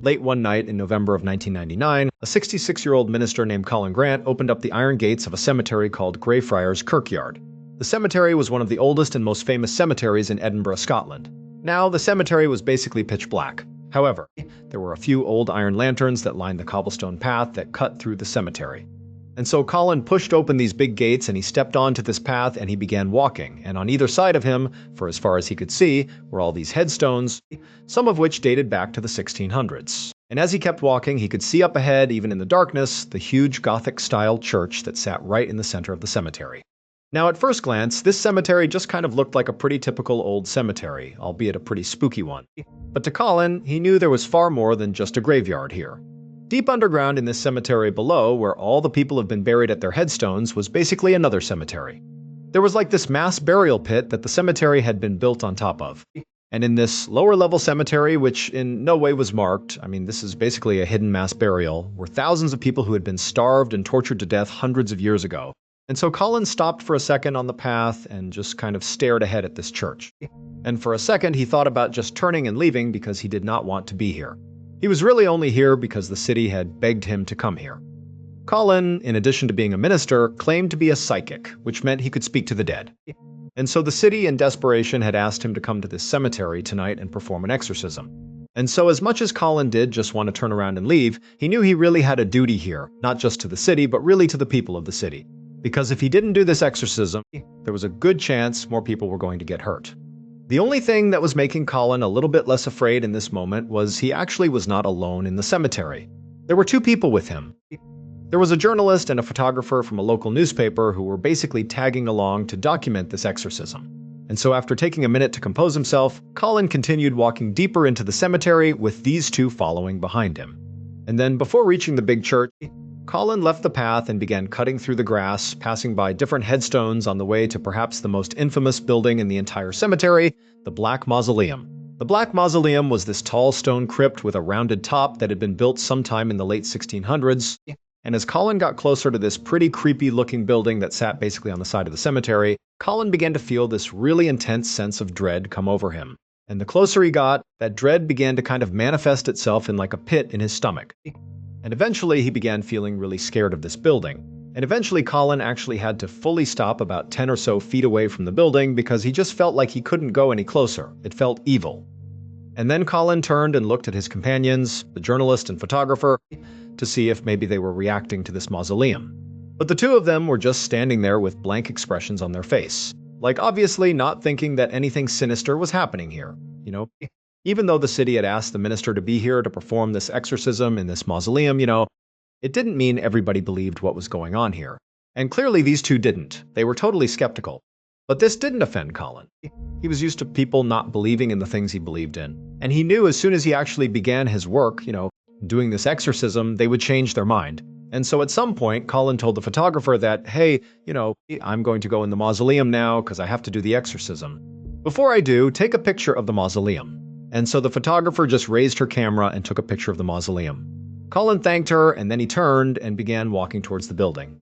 Late one night in November of 1999, a 66-year-old minister named Colin Grant opened up the iron gates of a cemetery called Greyfriars Kirkyard. The cemetery was one of the oldest and most famous cemeteries in Edinburgh, Scotland. Now, the cemetery was basically pitch black. However, there were a few old iron lanterns that lined the cobblestone path that cut through the cemetery. And so Colin pushed open these big gates and he stepped onto this path and he began walking, and on either side of him, for as far as he could see, were all these headstones, some of which dated back to the 1600s. And as he kept walking, he could see up ahead, even in the darkness, the huge Gothic-style church that sat right in the center of the cemetery. Now, at first glance, this cemetery just kind of looked like a pretty typical old cemetery, albeit a pretty spooky one. But to Colin, he knew there was far more than just a graveyard here. Deep underground in this cemetery below, where all the people have been buried at their headstones, was basically another cemetery. There was like this mass burial pit that the cemetery had been built on top of. And in this lower-level cemetery, which in no way was marked, this is basically a hidden mass burial, were thousands of people who had been starved and tortured to death hundreds of years ago. And so Colin stopped for a second on the path and just kind of stared ahead at this church. And for a second, he thought about just turning and leaving because he did not want to be here. He was really only here because the city had begged him to come here. Colin, in addition to being a minister, claimed to be a psychic, which meant he could speak to the dead. And so the city, in desperation, had asked him to come to this cemetery tonight and perform an exorcism. And so as much as Colin did just want to turn around and leave, he knew he really had a duty here, not just to the city, but really to the people of the city. Because if he didn't do this exorcism, there was a good chance more people were going to get hurt. The only thing that was making Colin a little bit less afraid in this moment was he actually was not alone in the cemetery. There were two people with him. There was a journalist and a photographer from a local newspaper who were basically tagging along to document this exorcism. And so after taking a minute to compose himself, Colin continued walking deeper into the cemetery with these two following behind him. And then before reaching the big church, Colin left the path and began cutting through the grass, passing by different headstones on the way to perhaps the most infamous building in the entire cemetery, the Black Mausoleum. The Black Mausoleum was this tall stone crypt with a rounded top that had been built sometime in the late 1600s. And as Colin got closer to this pretty creepy-looking building that sat basically on the side of the cemetery, Colin began to feel this really intense sense of dread come over him. And the closer he got, that dread began to kind of manifest itself in like a pit in his stomach. And eventually he began feeling really scared of this building. And eventually Colin actually had to fully stop about 10 or so feet away from the building because he just felt like he couldn't go any closer. It felt evil. And then Colin turned and looked at his companions, the journalist and photographer, to see if maybe they were reacting to this mausoleum. But the two of them were just standing there with blank expressions on their face. Like obviously not thinking that anything sinister was happening here, Even though the city had asked the minister to be here to perform this exorcism in this mausoleum, it didn't mean everybody believed what was going on here. And clearly these two didn't. They were totally skeptical. But this didn't offend Colin. He was used to people not believing in the things he believed in. And he knew as soon as he actually began his work, doing this exorcism, they would change their mind. And so at some point, Colin told the photographer that, hey, I'm going to go in the mausoleum now because I have to do the exorcism. Before I do, take a picture of the mausoleum. And so the photographer just raised her camera and took a picture of the mausoleum. Colin thanked her, and then he turned and began walking towards the building.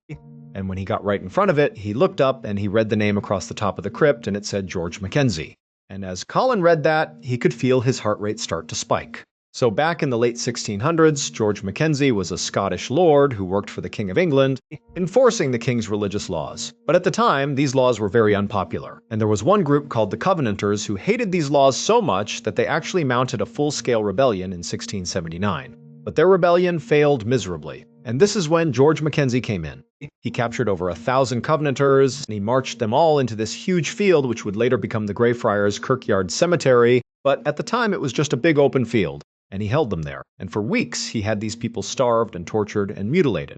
And when he got right in front of it, he looked up and he read the name across the top of the crypt, and it said George Mackenzie. And as Colin read that, he could feel his heart rate start to spike. So back in the late 1600s, George Mackenzie was a Scottish lord who worked for the King of England, enforcing the king's religious laws. But at the time, these laws were very unpopular, and there was one group called the Covenanters who hated these laws so much that they actually mounted a full-scale rebellion in 1679. But their rebellion failed miserably, and this is when George Mackenzie came in. He captured over 1,000 Covenanters, and he marched them all into this huge field which would later become the Greyfriars Kirkyard Cemetery, but at the time it was just a big open field. And he held them there, and for weeks he had these people starved and tortured and mutilated.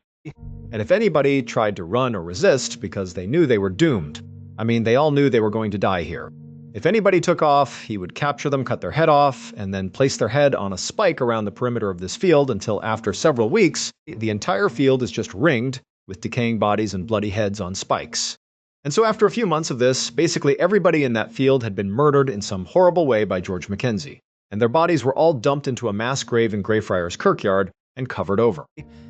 And if anybody tried to run or resist because they knew they were doomed, they all knew they were going to die here. If anybody took off, he would capture them, cut their head off, and then place their head on a spike around the perimeter of this field until after several weeks, the entire field is just ringed with decaying bodies and bloody heads on spikes. And so after a few months of this, basically everybody in that field had been murdered in some horrible way by George Mackenzie. And their bodies were all dumped into a mass grave in Greyfriars Kirkyard and covered over.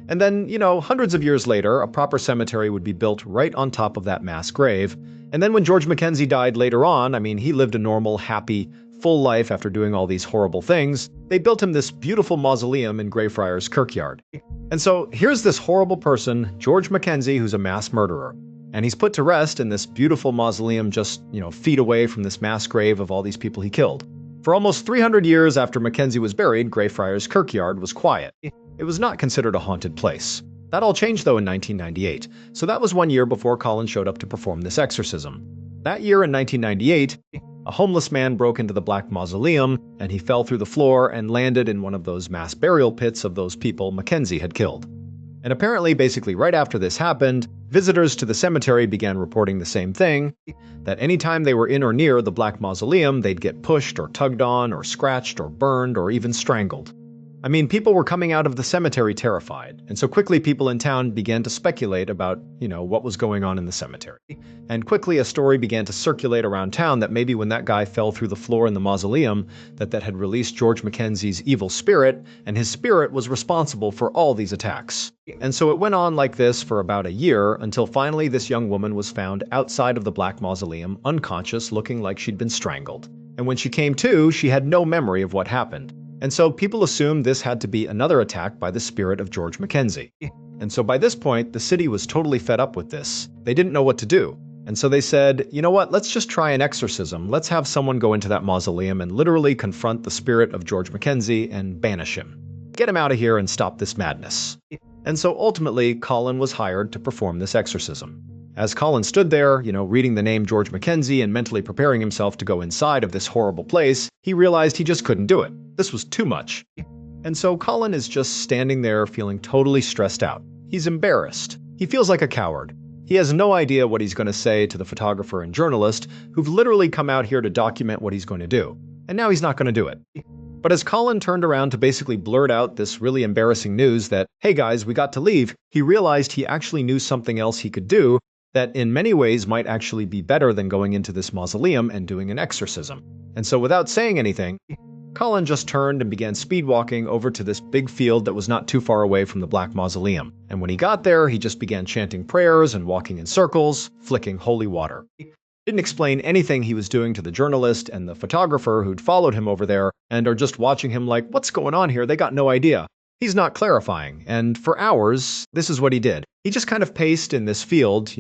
And then, hundreds of years later, a proper cemetery would be built right on top of that mass grave. And then when George Mackenzie died later on, he lived a normal, happy, full life after doing all these horrible things, they built him this beautiful mausoleum in Greyfriars Kirkyard. And so here's this horrible person, George Mackenzie, who's a mass murderer. And he's put to rest in this beautiful mausoleum just, feet away from this mass grave of all these people he killed. For almost 300 years after Mackenzie was buried, Greyfriars Kirkyard was quiet. It was not considered a haunted place. That all changed, though, in 1998, so that was 1 year before Colin showed up to perform this exorcism. That year in 1998, a homeless man broke into the Black Mausoleum, and he fell through the floor and landed in one of those mass burial pits of those people Mackenzie had killed. And apparently, basically right after this happened, visitors to the cemetery began reporting the same thing, that anytime they were in or near the Black Mausoleum, they'd get pushed or tugged on or scratched or burned or even strangled. I mean, people were coming out of the cemetery terrified, and so quickly people in town began to speculate about, what was going on in the cemetery. And quickly a story began to circulate around town that maybe when that guy fell through the floor in the mausoleum, that had released George Mackenzie's evil spirit, and his spirit was responsible for all these attacks. And so it went on like this for about a year, until finally this young woman was found outside of the Black Mausoleum, unconscious, looking like she'd been strangled. And when she came to, she had no memory of what happened. And so people assumed this had to be another attack by the spirit of George Mackenzie. And so by this point, the city was totally fed up with this. They didn't know what to do. And so they said, you know what, let's just try an exorcism. Let's have someone go into that mausoleum and literally confront the spirit of George Mackenzie and banish him. Get him out of here and stop this madness. And so ultimately, Colin was hired to perform this exorcism. As Colin stood there, reading the name George Mackenzie and mentally preparing himself to go inside of this horrible place, he realized he just couldn't do it. This was too much. And so Colin is just standing there feeling totally stressed out. He's embarrassed. He feels like a coward. He has no idea what he's going to say to the photographer and journalist who've literally come out here to document what he's going to do. And now he's not going to do it. But as Colin turned around to basically blurt out this really embarrassing news that, hey guys, we got to leave, he realized he actually knew something else he could do that in many ways might actually be better than going into this mausoleum and doing an exorcism. And so without saying anything, Colin just turned and began speedwalking over to this big field that was not too far away from the Black Mausoleum. And when he got there, he just began chanting prayers and walking in circles, flicking holy water. He didn't explain anything he was doing to the journalist and the photographer who'd followed him over there and are just watching him like, what's going on here? They got no idea. He's not clarifying, and for hours, this is what he did. He just kind of paced in this field,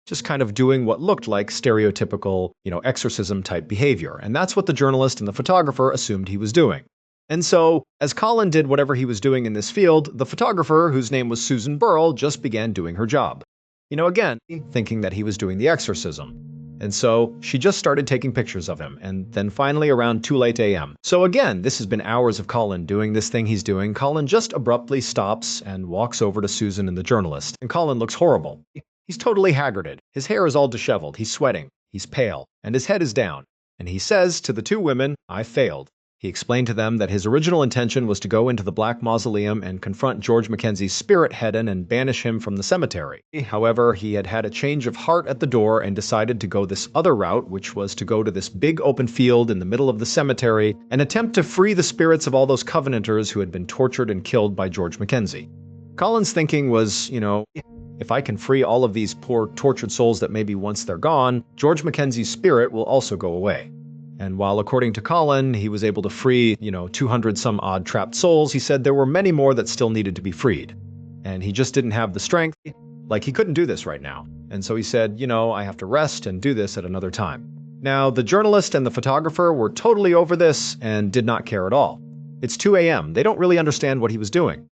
just kind of doing what looked like stereotypical, exorcism-type behavior, and that's what the journalist and the photographer assumed he was doing. And so, as Colin did whatever he was doing in this field, the photographer, whose name was Susan Burrell, just began doing her job. Again, thinking that he was doing the exorcism. And so she just started taking pictures of him, and then finally around 2 a.m. So again, this has been hours of Colin doing this thing he's doing. Colin just abruptly stops and walks over to Susan and the journalist, and Colin looks horrible. He's totally haggarded. His hair is all disheveled. He's sweating. He's pale, and his head is down. And he says to the two women, I failed. He explained to them that his original intention was to go into the Black Mausoleum and confront George Mackenzie's spirit head-in and banish him from the cemetery. However, he had had a change of heart at the door and decided to go this other route, which was to go to this big open field in the middle of the cemetery and attempt to free the spirits of all those Covenanters who had been tortured and killed by George Mackenzie. Colin's thinking was, if I can free all of these poor tortured souls that maybe once they're gone, George Mackenzie's spirit will also go away. And while, according to Colin, he was able to free, 200 some odd trapped souls, he said there were many more that still needed to be freed. And he just didn't have the strength, like he couldn't do this right now. And so he said, I have to rest and do this at another time. Now, the journalist and the photographer were totally over this and did not care at all. It's 2 a.m. They don't really understand what he was doing.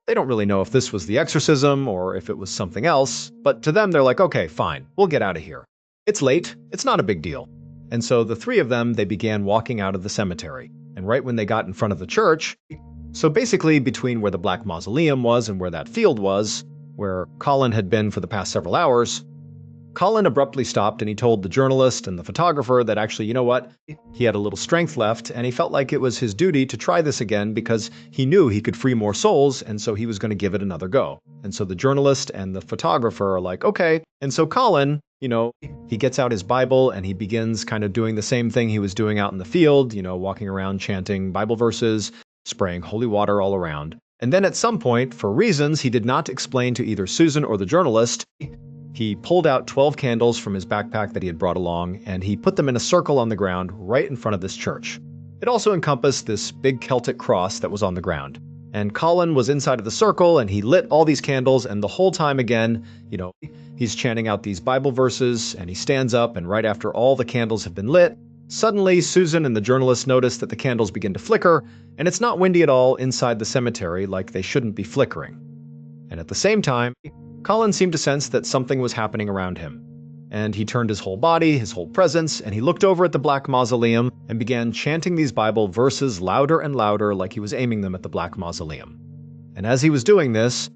They don't really know if this was the exorcism or if it was something else, but to them they're like, okay, fine, we'll get out of here. It's late, it's not a big deal. And so the three of them, they began walking out of the cemetery. And right when they got in front of the church, so basically between where the Black Mausoleum was and where that field was, where Colin had been for the past several hours, Colin abruptly stopped and he told the journalist and the photographer that actually, he had a little strength left and he felt like it was his duty to try this again because he knew he could free more souls and so he was going to give it another go. And so the journalist and the photographer are like, okay. And so Colin, he gets out his Bible and he begins kind of doing the same thing he was doing out in the field, walking around chanting Bible verses, spraying holy water all around. And then at some point, for reasons he did not explain to either Susan or the journalist, He pulled out 12 candles from his backpack that he had brought along, and he put them in a circle on the ground right in front of this church. It also encompassed this big Celtic cross that was on the ground. And Colin was inside of the circle, and he lit all these candles, and the whole time again, he's chanting out these Bible verses, and he stands up, and right after all the candles have been lit, suddenly Susan and the journalist notice that the candles begin to flicker, and it's not windy at all inside the cemetery like they shouldn't be flickering. And at the same time, Colin seemed to sense that something was happening around him. And he turned his whole body, his whole presence, and he looked over at the black mausoleum and began chanting these Bible verses louder and louder like he was aiming them at the black mausoleum. And as he was doing this,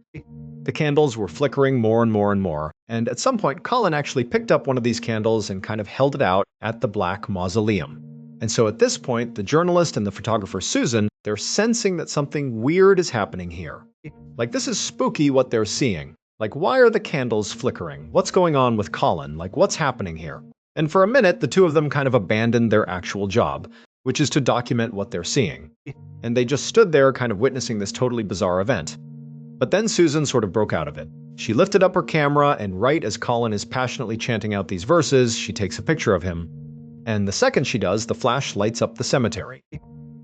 the candles were flickering more and more and more, and at some point Colin actually picked up one of these candles and kind of held it out at the black mausoleum. And so at this point, the journalist and the photographer Susan, they're sensing that something weird is happening here. Like, this is spooky what they're seeing. Like, why are the candles flickering? What's going on with Colin? Like, what's happening here? And for a minute, the two of them kind of abandoned their actual job, which is to document what they're seeing. And they just stood there kind of witnessing this totally bizarre event. But then Susan sort of broke out of it. She lifted up her camera, and right as Colin is passionately chanting out these verses, she takes a picture of him. And the second she does, the flash lights up the cemetery.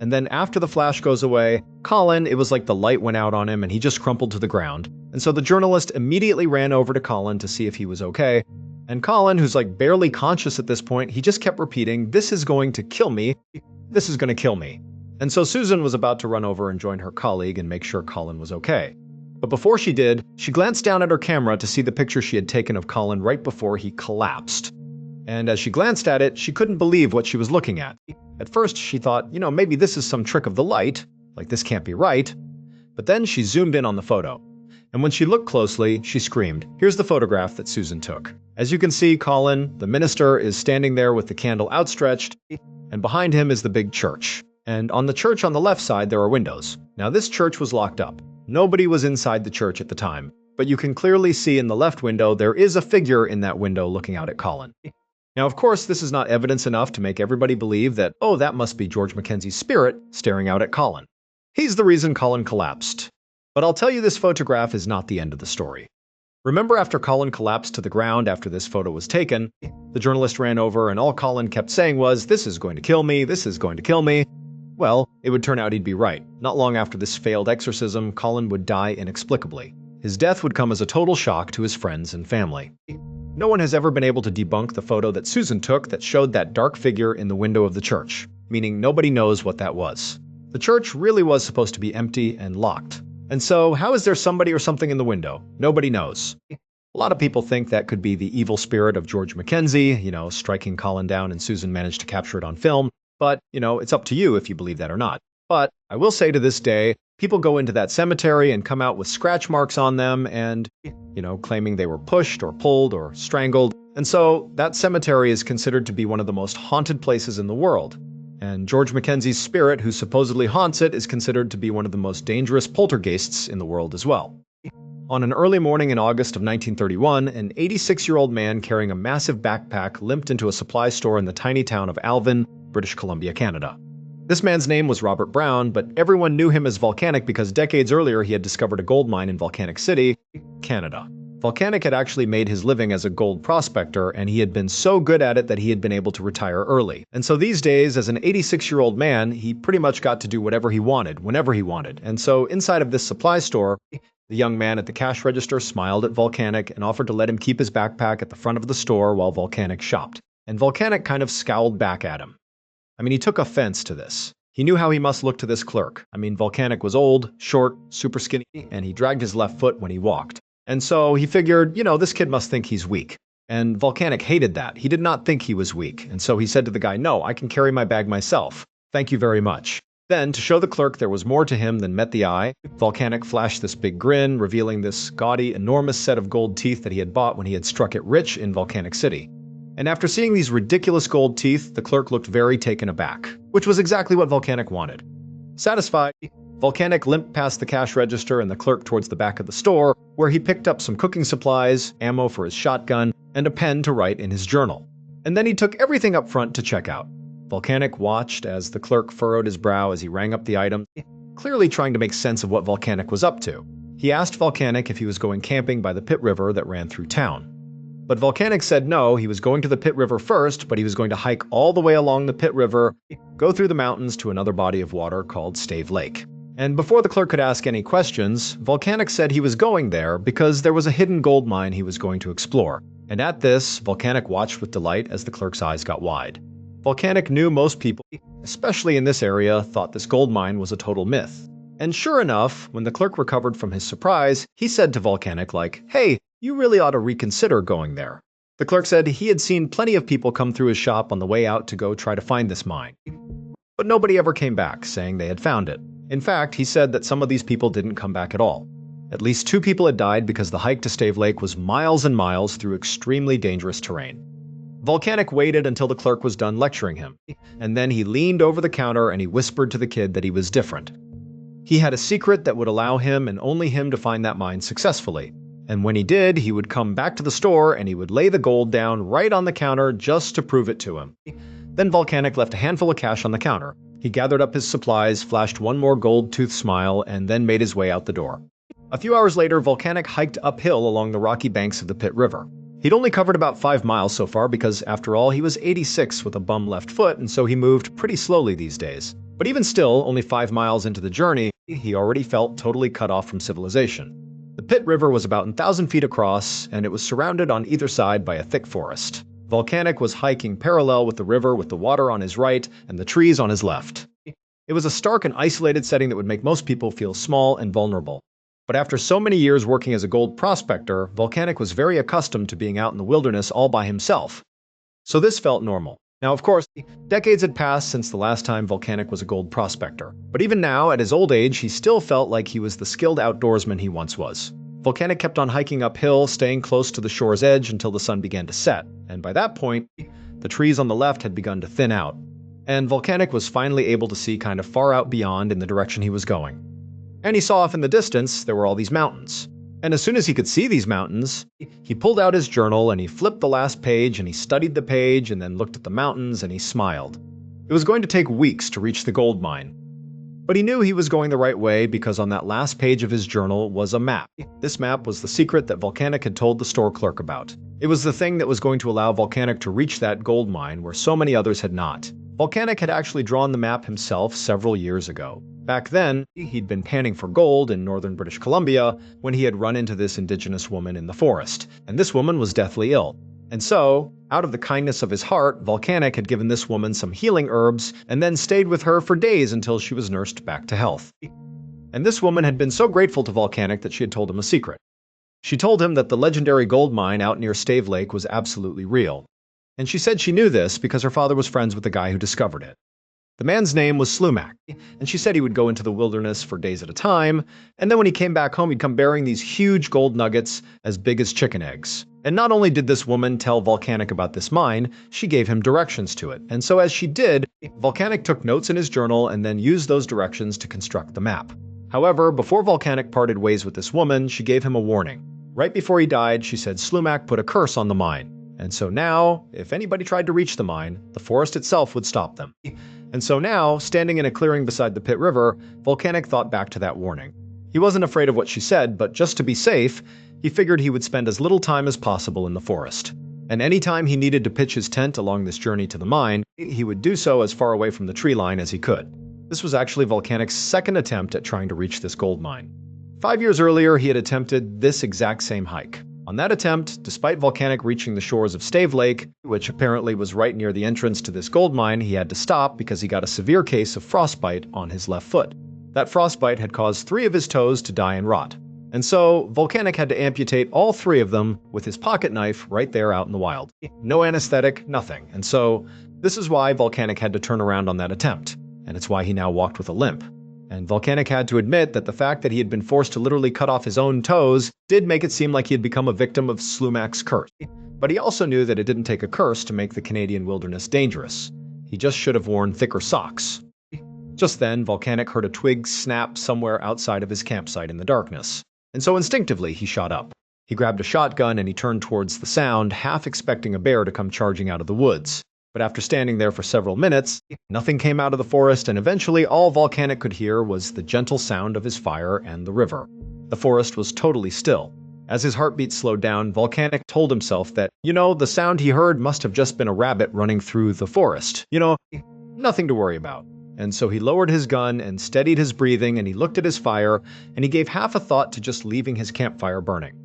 And then after the flash goes away, Colin, it was like the light went out on him and he just crumpled to the ground. And so the journalist immediately ran over to Colin to see if he was okay. And Colin, who's like barely conscious at this point, he just kept repeating, "This is going to kill me. This is going to kill me." And so Susan was about to run over and join her colleague and make sure Colin was okay. But before she did, she glanced down at her camera to see the picture she had taken of Colin right before he collapsed. And as she glanced at it, she couldn't believe what she was looking at. At first, she thought, maybe this is some trick of the light, like this can't be right. But then she zoomed in on the photo. And when she looked closely, she screamed. Here's the photograph that Susan took. As you can see, Colin, the minister, is standing there with the candle outstretched, and behind him is the big church. And on the church on the left side, there are windows. Now, this church was locked up. Nobody was inside the church at the time. But you can clearly see in the left window, there is a figure in that window looking out at Colin. Now, of course, this is not evidence enough to make everybody believe that, oh, that must be George Mackenzie's spirit staring out at Colin. He's the reason Colin collapsed. But I'll tell you, this photograph is not the end of the story. Remember, after Colin collapsed to the ground after this photo was taken, the journalist ran over and all Colin kept saying was, "This is going to kill me, this is going to kill me." Well, it would turn out he'd be right. Not long after this failed exorcism, Colin would die inexplicably. His death would come as a total shock to his friends and family. No one has ever been able to debunk the photo that Susan took that showed that dark figure in the window of the church, meaning nobody knows what that was. The church really was supposed to be empty and locked. And so, how is there somebody or something in the window? Nobody knows. A lot of people think that could be the evil spirit of George Mackenzie, striking Colin down, and Susan managed to capture it on film. But, it's up to you if you believe that or not. But I will say to this day, people go into that cemetery and come out with scratch marks on them and, claiming they were pushed or pulled or strangled. And so that cemetery is considered to be one of the most haunted places in the world. And George Mackenzie's spirit, who supposedly haunts it, is considered to be one of the most dangerous poltergeists in the world as well. On an early morning in August of 1931, an 86-year-old man carrying a massive backpack limped into a supply store in the tiny town of Alvin, British Columbia, Canada. This man's name was Robert Brown, but everyone knew him as Volcanic because decades earlier he had discovered a gold mine in Volcanic City, Canada. Volcanic had actually made his living as a gold prospector, and he had been so good at it that he had been able to retire early. And so these days, as an 86-year-old man, he pretty much got to do whatever he wanted, whenever he wanted. And so inside of this supply store, the young man at the cash register smiled at Volcanic and offered to let him keep his backpack at the front of the store while Volcanic shopped. And Volcanic kind of scowled back at him. He took offense to this. He knew how he must look to this clerk. Volcanic was old, short, super skinny, and he dragged his left foot when he walked. And so he figured, this kid must think he's weak. And Volcanic hated that. He did not think he was weak. And so he said to the guy, "No, I can carry my bag myself. Thank you very much." Then, to show the clerk there was more to him than met the eye, Volcanic flashed this big grin, revealing this gaudy, enormous set of gold teeth that he had bought when he had struck it rich in Volcanic City. And after seeing these ridiculous gold teeth, the clerk looked very taken aback, which was exactly what Volcanic wanted. Satisfied, Volcanic limped past the cash register and the clerk towards the back of the store, where he picked up some cooking supplies, ammo for his shotgun, and a pen to write in his journal. And then he took everything up front to check out. Volcanic watched as the clerk furrowed his brow as he rang up the items, clearly trying to make sense of what Volcanic was up to. He asked Volcanic if he was going camping by the Pit River that ran through town. But Volcanic said no, he was going to the Pit River first, but he was going to hike all the way along the Pit River, go through the mountains to another body of water called Stave Lake. And before the clerk could ask any questions, Volcanic said he was going there because there was a hidden gold mine he was going to explore. And at this, Volcanic watched with delight as the clerk's eyes got wide. Volcanic knew most people, especially in this area, thought this gold mine was a total myth. And sure enough, when the clerk recovered from his surprise, he said to Volcanic like, "Hey, you really ought to reconsider going there." The clerk said he had seen plenty of people come through his shop on the way out to go try to find this mine. But nobody ever came back, saying they had found it. In fact, he said that some of these people didn't come back at all. At least 2 people had died because the hike to Stave Lake was miles and miles through extremely dangerous terrain. Volcanic waited until the clerk was done lecturing him, and then he leaned over the counter and he whispered to the kid that he was different. He had a secret that would allow him and only him to find that mine successfully. And when he did, he would come back to the store and he would lay the gold down right on the counter just to prove it to him. Then Volcanic left a handful of cash on the counter. He gathered up his supplies, flashed one more gold-toothed smile, and then made his way out the door. A few hours later, Volcanic hiked uphill along the rocky banks of the Pit River. He'd only covered about 5 miles so far because, after all, he was 86 with a bum left foot, and so he moved pretty slowly these days. But even still, only 5 miles into the journey, he already felt totally cut off from civilization. The Pit River was about 1,000 feet across, and it was surrounded on either side by a thick forest. Volcanic was hiking parallel with the river with the water on his right and the trees on his left. It was a stark and isolated setting that would make most people feel small and vulnerable. But after so many years working as a gold prospector, Volcanic was very accustomed to being out in the wilderness all by himself. So this felt normal. Now, of course, decades had passed since the last time Volcanic was a gold prospector. But even now, at his old age, he still felt like he was the skilled outdoorsman he once was. Volcanic kept on hiking uphill, staying close to the shore's edge until the sun began to set. And by that point, the trees on the left had begun to thin out. And Volcanic was finally able to see kind of far out beyond in the direction he was going. And he saw off in the distance there were all these mountains. And as soon as he could see these mountains, he pulled out his journal and he flipped the last page and he studied the page and then looked at the mountains and he smiled. It was going to take weeks to reach the gold mine. But he knew he was going the right way because on that last page of his journal was a map. This map was the secret that Volcanic had told the store clerk about. It was the thing that was going to allow Volcanic to reach that gold mine where so many others had not. Volcanic had actually drawn the map himself several years ago. Back then, he'd been panning for gold in northern British Columbia when he had run into this indigenous woman in the forest, and this woman was deathly ill. And so, out of the kindness of his heart, Volcanic had given this woman some healing herbs and then stayed with her for days until she was nursed back to health. And this woman had been so grateful to Volcanic that she had told him a secret. She told him that the legendary gold mine out near Stave Lake was absolutely real. And she said she knew this because her father was friends with the guy who discovered it. The man's name was Slumac, and she said he would go into the wilderness for days at a time, and then when he came back home he'd come bearing these huge gold nuggets as big as chicken eggs. And not only did this woman tell Volcanic about this mine, she gave him directions to it. And so as she did, Volcanic took notes in his journal and then used those directions to construct the map. However, before Volcanic parted ways with this woman, she gave him a warning. Right before he died, she said Slumac put a curse on the mine. And so now, if anybody tried to reach the mine, the forest itself would stop them. And so now, standing in a clearing beside the Pit River, Volcanic thought back to that warning. He wasn't afraid of what she said, but just to be safe, he figured he would spend as little time as possible in the forest. And anytime he needed to pitch his tent along this journey to the mine, he would do so as far away from the tree line as he could. This was actually Volcanic's second attempt at trying to reach this gold mine. 5 years earlier, he had attempted this exact same hike. On that attempt, despite Volcanic reaching the shores of Stave Lake, which apparently was right near the entrance to this gold mine, he had to stop because he got a severe case of frostbite on his left foot. That frostbite had caused 3 of his toes to die and rot. And so, Volcanic had to amputate all 3 of them with his pocket knife right there out in the wild. No anesthetic, nothing. And so, this is why Volcanic had to turn around on that attempt. And it's why he now walked with a limp. And Volcanic had to admit that the fact that he had been forced to literally cut off his own toes did make it seem like he had become a victim of Slumac's curse. But he also knew that it didn't take a curse to make the Canadian wilderness dangerous. He just should have worn thicker socks. Just then, Volcanic heard a twig snap somewhere outside of his campsite in the darkness. And so instinctively, he shot up. He grabbed a shotgun and he turned towards the sound, half expecting a bear to come charging out of the woods. But after standing there for several minutes, nothing came out of the forest, and eventually all Volcanic could hear was the gentle sound of his fire and the river. The forest was totally still. As his heartbeat slowed down, Volcanic told himself that, the sound he heard must have just been a rabbit running through the forest. Nothing to worry about. And so he lowered his gun and steadied his breathing, and he looked at his fire, and he gave half a thought to just leaving his campfire burning.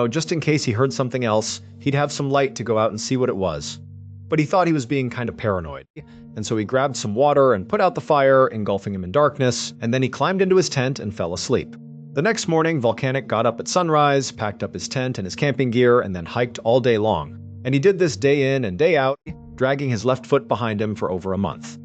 Just in case he heard something else, he'd have some light to go out and see what it was. But he thought he was being kind of paranoid. And so he grabbed some water and put out the fire, engulfing him in darkness, and then he climbed into his tent and fell asleep. The next morning, Volcanic got up at sunrise, packed up his tent and his camping gear, and then hiked all day long. And he did this day in and day out, dragging his left foot behind him for over a month.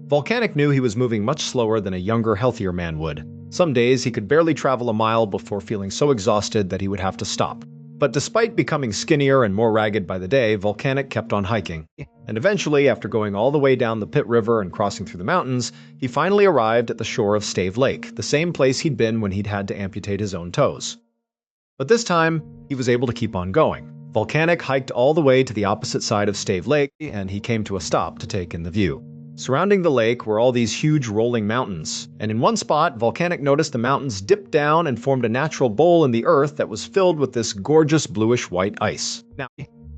Volcanic knew he was moving much slower than a younger, healthier man would. Some days he could barely travel a mile before feeling so exhausted that he would have to stop. But despite becoming skinnier and more ragged by the day, Volcanic kept on hiking. And eventually, after going all the way down the Pit River and crossing through the mountains, he finally arrived at the shore of Stave Lake, the same place he'd been when he'd had to amputate his own toes. But this time, he was able to keep on going. Volcanic hiked all the way to the opposite side of Stave Lake, and he came to a stop to take in the view. Surrounding the lake were all these huge rolling mountains, and in one spot, Volcanic noticed the mountains dipped down and formed a natural bowl in the earth that was filled with this gorgeous bluish-white ice. Now,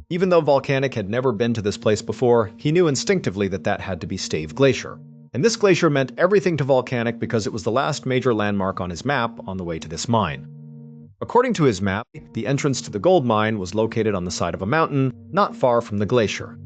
even though Volcanic had never been to this place before, he knew instinctively that that had to be Stave Glacier. And this glacier meant everything to Volcanic because it was the last major landmark on his map on the way to this mine. According to his map, the entrance to the gold mine was located on the side of a mountain, not far from the glacier.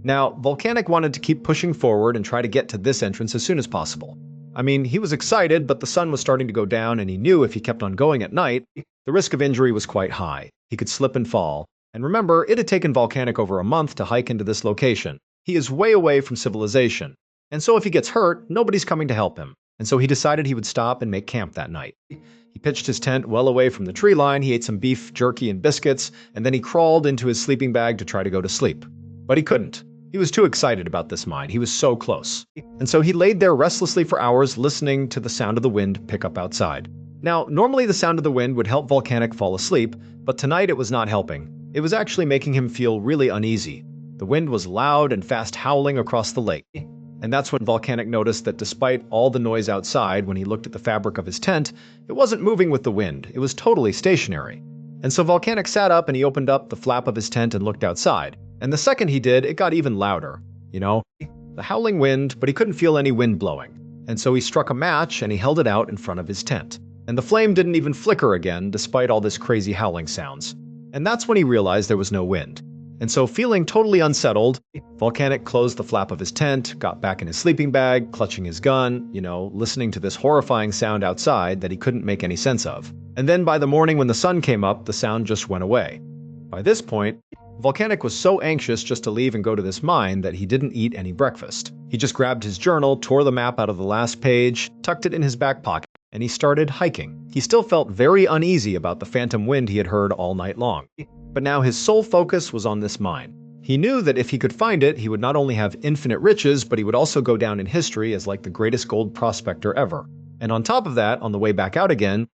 Now, Volcanic wanted to keep pushing forward and try to get to this entrance as soon as possible. I mean, he was excited, but the sun was starting to go down, and he knew if he kept on going at night, the risk of injury was quite high. He could slip and fall. And remember, it had taken Volcanic over a month to hike into this location. He is way away from civilization. And so if he gets hurt, nobody's coming to help him. And so he decided he would stop and make camp that night. He pitched his tent well away from the tree line, he ate some beef jerky and biscuits, and then he crawled into his sleeping bag to try to go to sleep. But he couldn't. He was too excited about this mine. He was so close. And so he laid there restlessly for hours, listening to the sound of the wind pick up outside. Now, normally the sound of the wind would help Volcanic fall asleep, but tonight it was not helping. It was actually making him feel really uneasy. The wind was loud and fast howling across the lake. And that's when Volcanic noticed that despite all the noise outside, when he looked at the fabric of his tent, it wasn't moving with the wind. It was totally stationary. And so Volcanic sat up and he opened up the flap of his tent and looked outside. And the second he did, it got even louder. The howling wind, but he couldn't feel any wind blowing. And so he struck a match and he held it out in front of his tent. And the flame didn't even flicker again, despite all this crazy howling sounds. And that's when he realized there was no wind. And so feeling totally unsettled, Volcanic closed the flap of his tent, got back in his sleeping bag, clutching his gun, listening to this horrifying sound outside that he couldn't make any sense of. And then by the morning when the sun came up, the sound just went away. By this point, Volcanic was so anxious just to leave and go to this mine that he didn't eat any breakfast. He just grabbed his journal, tore the map out of the last page, tucked it in his back pocket, and he started hiking. He still felt very uneasy about the phantom wind he had heard all night long. But now his sole focus was on this mine. He knew that if he could find it, he would not only have infinite riches, but he would also go down in history as like the greatest gold prospector ever. And on top of that, on the way back out again,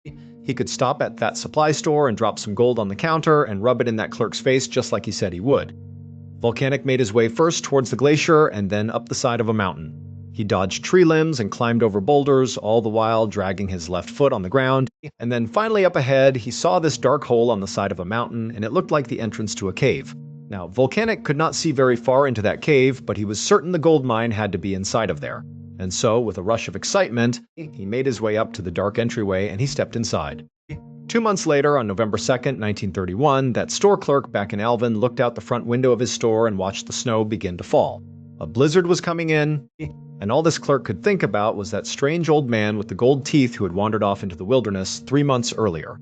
he could stop at that supply store and drop some gold on the counter and rub it in that clerk's face just like he said he would. Volcanic made his way first towards the glacier and then up the side of a mountain. He dodged tree limbs and climbed over boulders, all the while dragging his left foot on the ground. And then finally up ahead, he saw this dark hole on the side of a mountain, and it looked like the entrance to a cave. Now, Volcanic could not see very far into that cave, but he was certain the gold mine had to be inside of there. And so, with a rush of excitement, he made his way up to the dark entryway and he stepped inside. 2 months later, on November 2nd, 1931, that store clerk back in Alvin looked out the front window of his store and watched the snow begin to fall. A blizzard was coming in, and all this clerk could think about was that strange old man with the gold teeth who had wandered off into the wilderness 3 months earlier.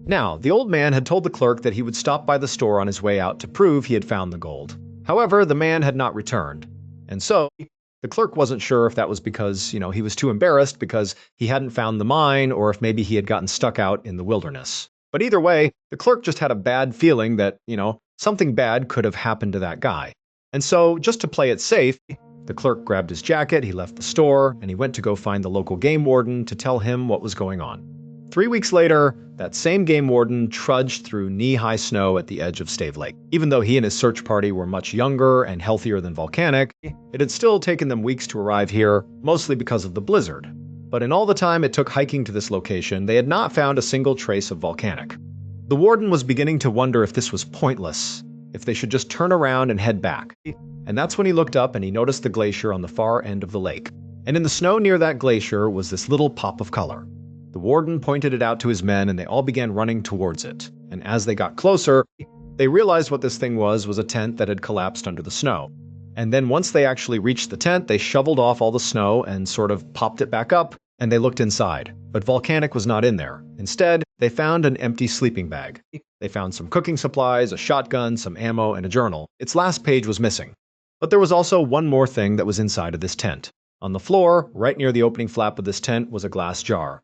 Now, the old man had told the clerk that he would stop by the store on his way out to prove he had found the gold. However, the man had not returned. And so, the clerk wasn't sure if that was because, he was too embarrassed because he hadn't found the mine or if maybe he had gotten stuck out in the wilderness. But either way, the clerk just had a bad feeling that, something bad could have happened to that guy. And so, just to play it safe, the clerk grabbed his jacket, he left the store, and he went to go find the local game warden to tell him what was going on. 3 weeks later, that same game warden trudged through knee-high snow at the edge of Stave Lake. Even though he and his search party were much younger and healthier than Volcanic, it had still taken them weeks to arrive here, mostly because of the blizzard. But in all the time it took hiking to this location, they had not found a single trace of Volcanic. The warden was beginning to wonder if this was pointless, if they should just turn around and head back. And that's when he looked up and he noticed the glacier on the far end of the lake. And in the snow near that glacier was this little pop of color. The warden pointed it out to his men and they all began running towards it. And as they got closer, they realized what this thing was a tent that had collapsed under the snow. And then once they actually reached the tent, they shoveled off all the snow and sort of popped it back up, and they looked inside. But Volcanic was not in there. Instead, they found an empty sleeping bag. They found some cooking supplies, a shotgun, some ammo, and a journal. Its last page was missing. But there was also one more thing that was inside of this tent. On the floor, right near the opening flap of this tent, was a glass jar.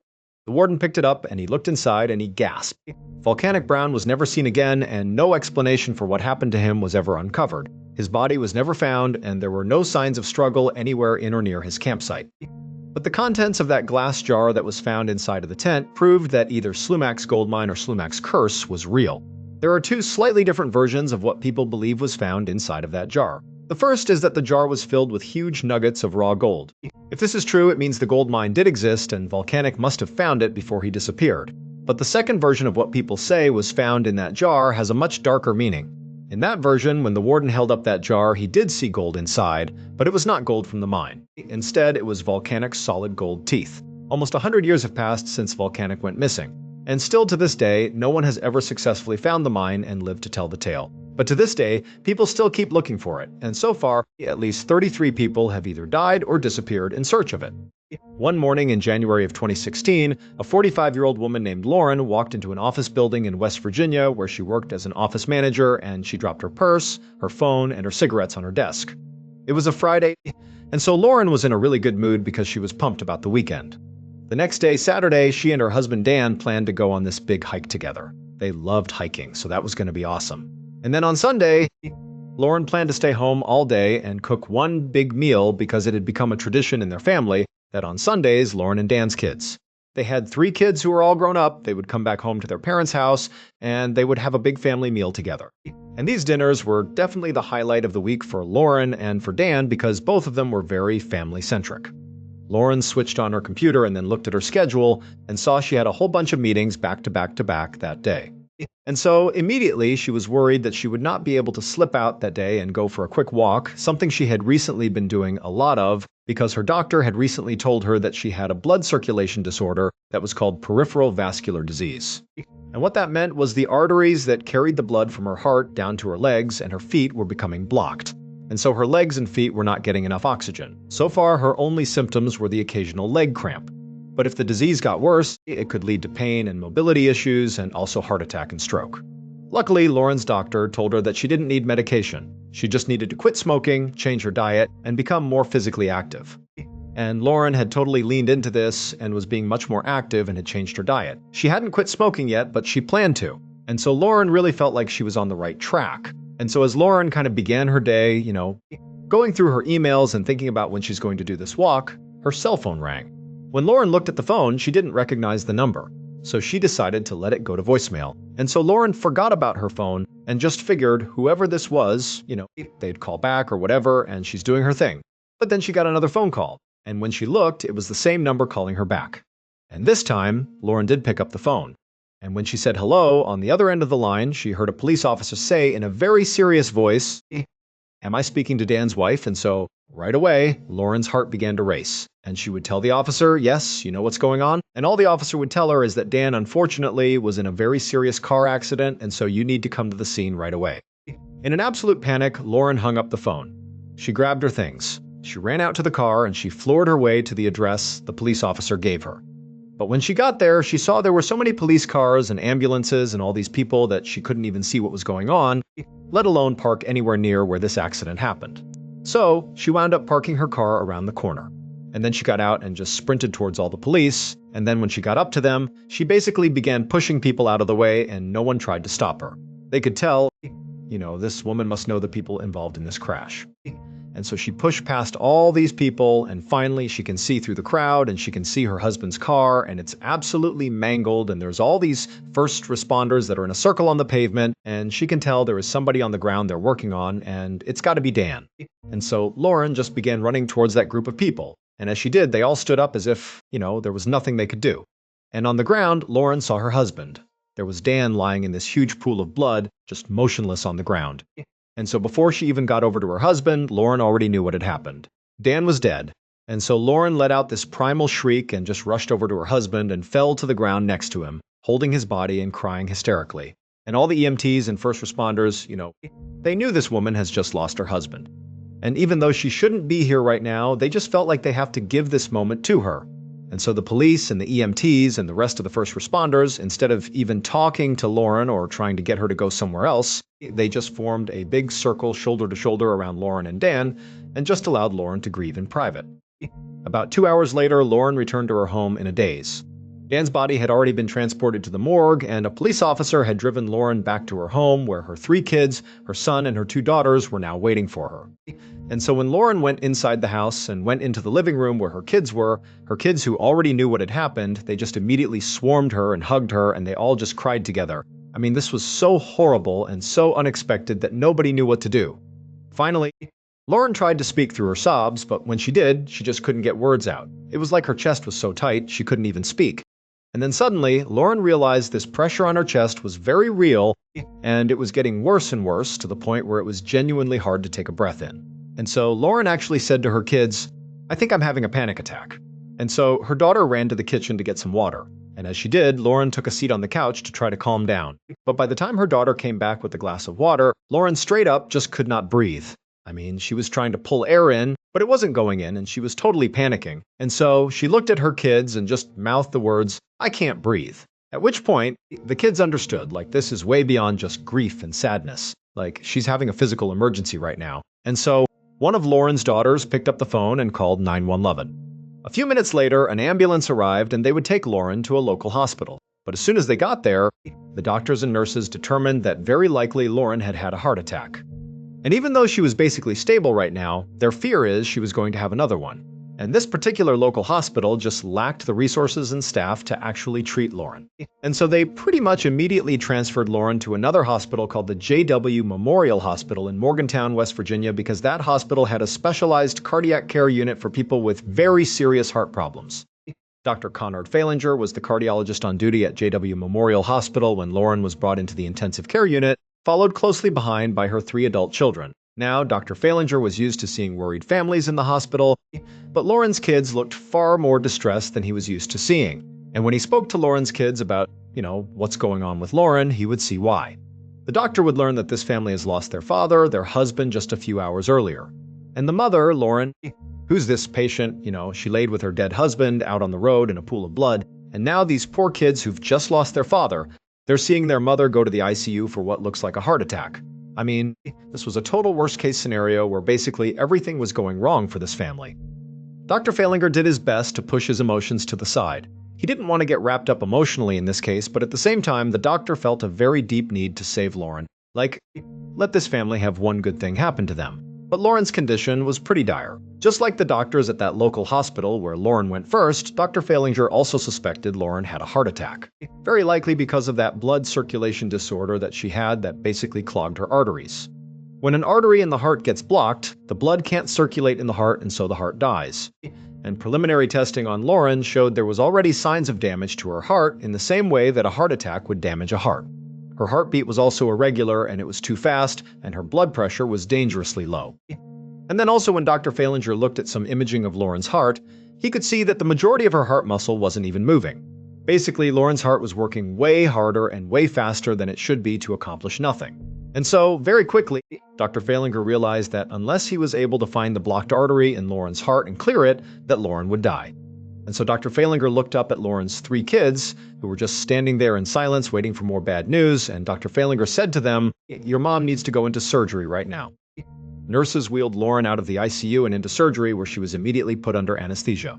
The warden picked it up and he looked inside and he gasped. Volcanic Brown was never seen again and no explanation for what happened to him was ever uncovered. His body was never found and there were no signs of struggle anywhere in or near his campsite. But the contents of that glass jar that was found inside of the tent proved that either Slumac's gold mine or Slumac's curse was real. There are two slightly different versions of what people believe was found inside of that jar. The first is that the jar was filled with huge nuggets of raw gold. If this is true, it means the gold mine did exist and Volcanic must have found it before he disappeared. But the second version of what people say was found in that jar has a much darker meaning. In that version, when the warden held up that jar, he did see gold inside, but it was not gold from the mine. Instead, it was Volcanic's solid gold teeth. Almost 100 years have passed since Volcanic went missing. And still to this day, no one has ever successfully found the mine and lived to tell the tale. But to this day, people still keep looking for it, and so far, at least 33 people have either died or disappeared in search of it. One morning in January of 2016, a 45-year-old woman named Lauren walked into an office building in West Virginia where she worked as an office manager, and she dropped her purse, her phone, and her cigarettes on her desk. It was a Friday, and so Lauren was in a really good mood because she was pumped about the weekend. The next day, Saturday, she and her husband Dan planned to go on this big hike together. They loved hiking, so that was going to be awesome. And then on Sunday, Lauren planned to stay home all day and cook one big meal because it had become a tradition in their family that on Sundays, Lauren and Dan's kids. They had 3 kids who were all grown up, they would come back home to their parents' house, and they would have a big family meal together. And these dinners were definitely the highlight of the week for Lauren and for Dan because both of them were very family-centric. Lauren switched on her computer and then looked at her schedule and saw she had a whole bunch of meetings back to back to back that day. And so immediately she was worried that she would not be able to slip out that day and go for a quick walk, something she had recently been doing a lot of because her doctor had recently told her that she had a blood circulation disorder that was called peripheral vascular disease. And what that meant was the arteries that carried the blood from her heart down to her legs and her feet were becoming blocked. And so her legs and feet were not getting enough oxygen. So far, her only symptoms were the occasional leg cramp. But if the disease got worse, it could lead to pain and mobility issues and also heart attack and stroke. Luckily, Lauren's doctor told her that she didn't need medication. She just needed to quit smoking, change her diet, and become more physically active. And Lauren had totally leaned into this and was being much more active and had changed her diet. She hadn't quit smoking yet, but she planned to. And so Lauren really felt like she was on the right track. And so as Lauren kind of began her day, going through her emails and thinking about when she's going to do this walk, her cell phone rang. When Lauren looked at the phone, she didn't recognize the number, so she decided to let it go to voicemail. And so Lauren forgot about her phone and just figured whoever this was, they'd call back or whatever, and she's doing her thing. But then she got another phone call, and when she looked, it was the same number calling her back. And this time, Lauren did pick up the phone. And when she said hello, on the other end of the line, she heard a police officer say in a very serious voice, "Am I speaking to Dan's wife?" And so, right away, Lauren's heart began to race. And she would tell the officer, "Yes, you know what's going on?" And all the officer would tell her is that Dan, unfortunately, was in a very serious car accident, and so you need to come to the scene right away. In an absolute panic, Lauren hung up the phone. She grabbed her things. She ran out to the car and she floored her way to the address the police officer gave her. But when she got there, she saw there were so many police cars and ambulances and all these people that she couldn't even see what was going on, let alone park anywhere near where this accident happened. So she wound up parking her car around the corner. And then she got out and just sprinted towards all the police, and then when she got up to them, she basically began pushing people out of the way and no one tried to stop her. They could tell, this woman must know the people involved in this crash. And so she pushed past all these people, and finally she can see through the crowd, and she can see her husband's car, and it's absolutely mangled, and there's all these first responders that are in a circle on the pavement, and she can tell there is somebody on the ground they're working on, and it's got to be Dan. And so Lauren just began running towards that group of people, and as she did, they all stood up as if, there was nothing they could do. And on the ground, Lauren saw her husband. there was Dan lying in this huge pool of blood, just motionless on the ground. And so before she even got over to her husband, Lauren already knew what had happened. Dan was dead. And so Lauren let out this primal shriek and just rushed over to her husband and fell to the ground next to him, holding his body and crying hysterically. And all the EMTs and first responders, they knew this woman has just lost her husband. And even though she shouldn't be here right now, they just felt like they have to give this moment to her. And so the police and the EMTs and the rest of the first responders, instead of even talking to Lauren or trying to get her to go somewhere else, they just formed a big circle shoulder to shoulder around Lauren and Dan and just allowed Lauren to grieve in private. About 2 hours later, Lauren returned to her home in a daze. Dan's body had already been transported to the morgue, and a police officer had driven Lauren back to her home where her 3 kids, her son, and her 2 daughters were now waiting for her. And so when Lauren went inside the house and went into the living room where her kids were, her kids who already knew what had happened, they just immediately swarmed her and hugged her, and they all just cried together. I mean, this was so horrible and so unexpected that nobody knew what to do. Finally, Lauren tried to speak through her sobs, but when she did, she just couldn't get words out. It was like her chest was so tight, she couldn't even speak. And then suddenly, Lauren realized this pressure on her chest was very real, and it was getting worse and worse to the point where it was genuinely hard to take a breath in. And so Lauren actually said to her kids, "I think I'm having a panic attack." And so her daughter ran to the kitchen to get some water. And as she did, Lauren took a seat on the couch to try to calm down. But by the time her daughter came back with a glass of water, Lauren straight up just could not breathe. I mean, she was trying to pull air in, but it wasn't going in, and she was totally panicking. And so she looked at her kids and just mouthed the words, "I can't breathe." At which point, the kids understood, like, this is way beyond just grief and sadness. Like, she's having a physical emergency right now. And so one of Lauren's daughters picked up the phone and called 911. A few minutes later, an ambulance arrived and they would take Lauren to a local hospital. But as soon as they got there, the doctors and nurses determined that very likely Lauren had had a heart attack. And even though she was basically stable right now, their fear is she was going to have another one. And this particular local hospital just lacked the resources and staff to actually treat Lauren. And so they pretty much immediately transferred Lauren to another hospital called the JW Memorial Hospital in Morgantown, West Virginia, because that hospital had a specialized cardiac care unit for people with very serious heart problems. Dr. Conrad Falinger was the cardiologist on duty at JW Memorial Hospital when Lauren was brought into the intensive care unit, followed closely behind by her 3 adult children. Now, Dr. Falinger was used to seeing worried families in the hospital, but Lauren's kids looked far more distressed than he was used to seeing. And when he spoke to Lauren's kids about, what's going on with Lauren, he would see why. The doctor would learn that this family has lost their father, their husband, just a few hours earlier. And the mother, Lauren, who's this patient, she laid with her dead husband out on the road in a pool of blood, and now these poor kids who've just lost their father, they're seeing their mother go to the ICU for what looks like a heart attack. I mean, this was a total worst-case scenario where basically everything was going wrong for this family. Dr. Falinger did his best to push his emotions to the side. He didn't want to get wrapped up emotionally in this case, but at the same time, the doctor felt a very deep need to save Lauren. Like, let this family have one good thing happen to them. But Lauren's condition was pretty dire. Just like the doctors at that local hospital where Lauren went first, Dr. Falinger also suspected Lauren had a heart attack. Very likely because of that blood circulation disorder that she had that basically clogged her arteries. When an artery in the heart gets blocked, the blood can't circulate in the heart and so the heart dies. And preliminary testing on Lauren showed there was already signs of damage to her heart in the same way that a heart attack would damage a heart. Her heartbeat was also irregular and it was too fast, and her blood pressure was dangerously low. And then also when Dr. Falinger looked at some imaging of Lauren's heart, he could see that the majority of her heart muscle wasn't even moving. Basically, Lauren's heart was working way harder and way faster than it should be to accomplish nothing. And so, very quickly, Dr. Falinger realized that unless he was able to find the blocked artery in Lauren's heart and clear it, that Lauren would die. And so Dr. Falinger looked up at Lauren's 3 kids, who were just standing there in silence waiting for more bad news, and Dr. Falinger said to them, "Your mom needs to go into surgery right now." Nurses wheeled Lauren out of the ICU and into surgery, where she was immediately put under anesthesia.